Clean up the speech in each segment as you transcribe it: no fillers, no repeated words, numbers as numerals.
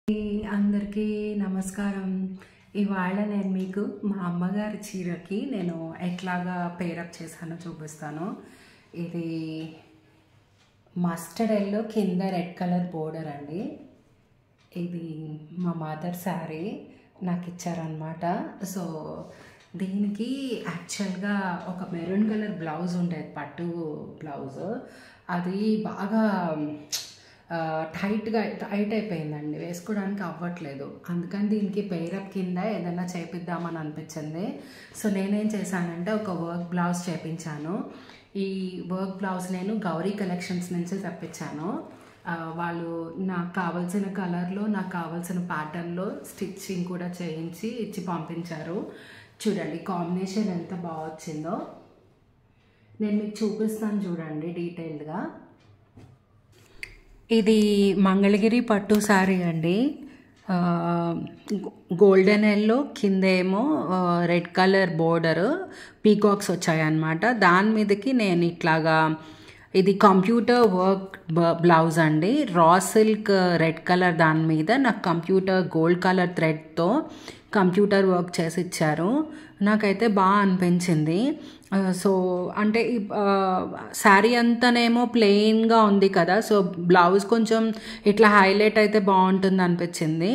అందరికీ నమస్కారం. ఇవాళ నేను మీకు మా అమ్మగారి చీరకి నేను ఎట్లాగా పేరప్ చేశానో చూపిస్తాను. ఇది మస్టర్డ్ ఎల్లో కింద రెడ్ కలర్ బోర్డర్ అండి. ఇది మా మదర్ శారీ నాకు ఇచ్చారనమాట. సో దీనికి యాక్చువల్గా ఒక మెరూన్ కలర్ బ్లౌజ్ ఉండేది, పట్టు బ్లౌజ్. అది బాగా టైట్ అయిపోయిందండి, వేసుకోవడానికి అవ్వట్లేదు. అందుకని దీనికి పేరప్ కింద ఏదైనా చేపిద్దామని అనిపించింది. సో నేనేం చేశానంటే ఒక వర్క్ బ్లౌజ్ చేపించాను. ఈ వర్క్ బ్లౌజ్ నేను గౌరీ కలెక్షన్స్ నుంచి తెప్పించాను. వాళ్ళు నాకు కావాల్సిన కలర్లో నాకు కావాల్సిన ప్యాటర్న్లో స్టిచ్చింగ్ కూడా చేయించి ఇచ్చి పంపించారు. చూడండి కాంబినేషన్ ఎంత బాగా వచ్చిందో. నేను మీకు చూపిస్తాను చూడండి డీటెయిల్డ్గా. ఇది మంగళగిరి పట్టు శారీ అండి. గోల్డెన్ ఎల్లో కిందేమో రెడ్ కలర్ బోర్డర్ పీకాక్స్ వచ్చాయన్నమాట. దాని మీదకి నేను ఇట్లాగా ఇది కంప్యూటర్ వర్క్ బ్లౌజ్ అండి. రా సిల్క్ రెడ్ కలర్ దాని మీద నాకు కంప్యూటర్ గోల్డ్ కలర్ థ్రెడ్తో కంప్యూటర్ వర్క్ చేసి ఇచ్చారు. నాకైతే బాగా అనిపించింది. సో అంటే శారీ అంతానేమో ప్లెయిన్గా ఉంది కదా, సో బ్లౌజ్ కొంచెం ఇట్లా హైలైట్ అయితే బాగుంటుంది అనిపించింది.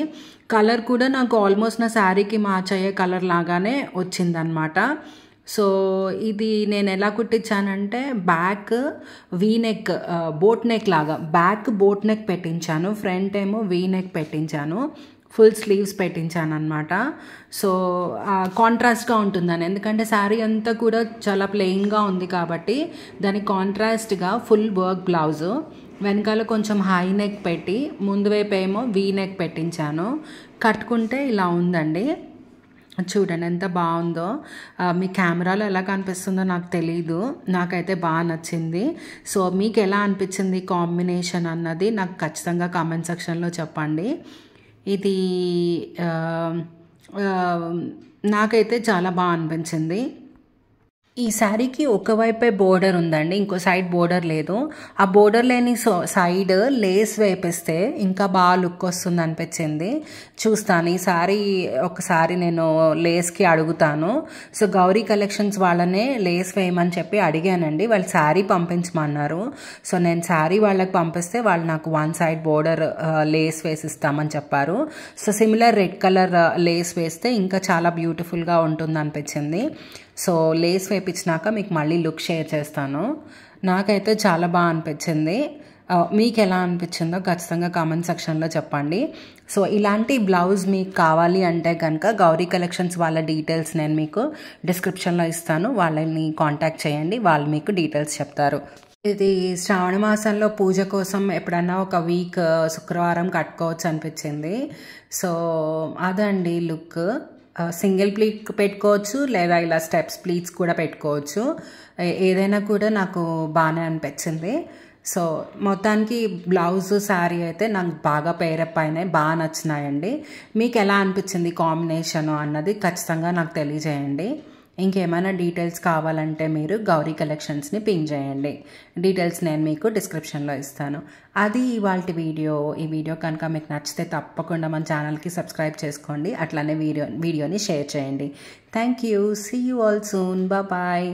కలర్ కూడా నాకు ఆల్మోస్ట్ నా శారీకి మ్యాచ్ అయ్యే కలర్ లాగానే వచ్చిందనమాట. సో ఇది నేను ఎలా కుట్టించానంటే back V neck, boat neck లాగా బ్యాక్ బోట్ నెక్ పెట్టించాను, ఫ్రంట్ ఏమో వీ నెక్ పెట్టించాను, ఫుల్ స్లీవ్స్ పెట్టించాను అనమాట. సో కాంట్రాస్ట్గా ఉంటుందని, ఎందుకంటే శారీ అంతా కూడా చాలా ప్లెయిన్గా ఉంది కాబట్టి దానికి కాంట్రాస్ట్గా ఫుల్ వర్క్ బ్లౌజు, వెనకాల కొంచెం హై నెక్ పెట్టి ముందు వైపు ఏమో వీ నెక్ పెట్టించాను. కట్టుకుంటే ఇలా ఉందండి. చూడండి ఎంత బాగుందో. మీ కెమెరాలో ఎలా కనిపిస్తుందో నాకు తెలీదు, నాకైతే బాగా నచ్చింది. సో మీకు ఎలా అనిపించింది కాంబినేషన్ అన్నది నాకు ఖచ్చితంగా కామెంట్ సెక్షన్లో చెప్పండి. ఇది నాకైతే చాలా బాగా అనిపించింది. ఈ శారీకి ఒకవైపే బోర్డర్ ఉందండి, ఇంకో సైడ్ బోర్డర్ లేదు. ఆ బోర్డర్ లేని సైడ్ లేస్ వేపిస్తే ఇంకా బాగా లుక్ వస్తుంది అనిపించింది. చూస్తాను ఈ శారీ ఒకసారి నేను లేస్కి అడుగుతాను. సో గౌరీ కలెక్షన్స్ వాళ్ళనే లేస్ వేయమని చెప్పి అడిగానండి, వాళ్ళు శారీ పంపించమన్నారు. సో నేను శారీ వాళ్ళకి పంపిస్తే వాళ్ళు నాకు వన్ సైడ్ బోర్డర్ లేస్ వేసిస్తామని చెప్పారు. So similar red colour Lay's వేస్తే ఇంకా చాలా బ్యూటిఫుల్గా ఉంటుంది అనిపించింది. సో లేస్ వేపించినాక మీకు మళ్ళీ లుక్ షేర్ చేస్తాను. నాకైతే చాలా బాగా అనిపించింది. మీకు ఎలా అనిపించిందో ఖచ్చితంగా కామెంట్ సెక్షన్లో చెప్పండి. సో ఇలాంటి బ్లౌజ్ మీకు కావాలి అంటే కనుక గౌరీ కలెక్షన్స్ వాళ్ళ డీటెయిల్స్ నేను మీకు డిస్క్రిప్షన్లో ఇస్తాను, వాళ్ళని కాంటాక్ట్ చేయండి, వాళ్ళు మీకు డీటెయిల్స్ చెప్తారు. ఇది శ్రావణ మాసంలో పూజ కోసం ఎప్పుడన్నా ఒక వీక్ శుక్రవారం కట్టుకోవచ్చు అనిపించింది. సో అదండి లుక్. సింగిల్ ప్లీట్ పెట్టుకోవచ్చు లేదా ఇలా స్టెప్స్ ప్లీట్స్ కూడా పెట్టుకోవచ్చు, ఏదైనా కూడా నాకు బాగానే అనిపించింది. సో మొత్తానికి బ్లౌజ్ శారీ అయితే నాకు బాగా పేరప్ అయినాయి, బాగా నచ్చినాయండి. మీకు ఎలా అనిపించింది కాంబినేషను అన్నది ఖచ్చితంగా నాకు తెలియజేయండి. ఇంకేమైనా డీటెయిల్స్ కావాలంటే మీరు గౌరీ కలెక్షన్స్ని పింగ్ చేయండి, డీటెయిల్స్ నేను మీకు డిస్క్రిప్షన్లో ఇస్తాను. అది ఇవాళ వీడియో. ఈ వీడియో కనుక మీకు నచ్చితే తప్పకుండా మన ఛానల్కి సబ్స్క్రైబ్ చేసుకోండి, అట్లానే వీడియోని షేర్ చేయండి. Thank you. See you all soon. Bye.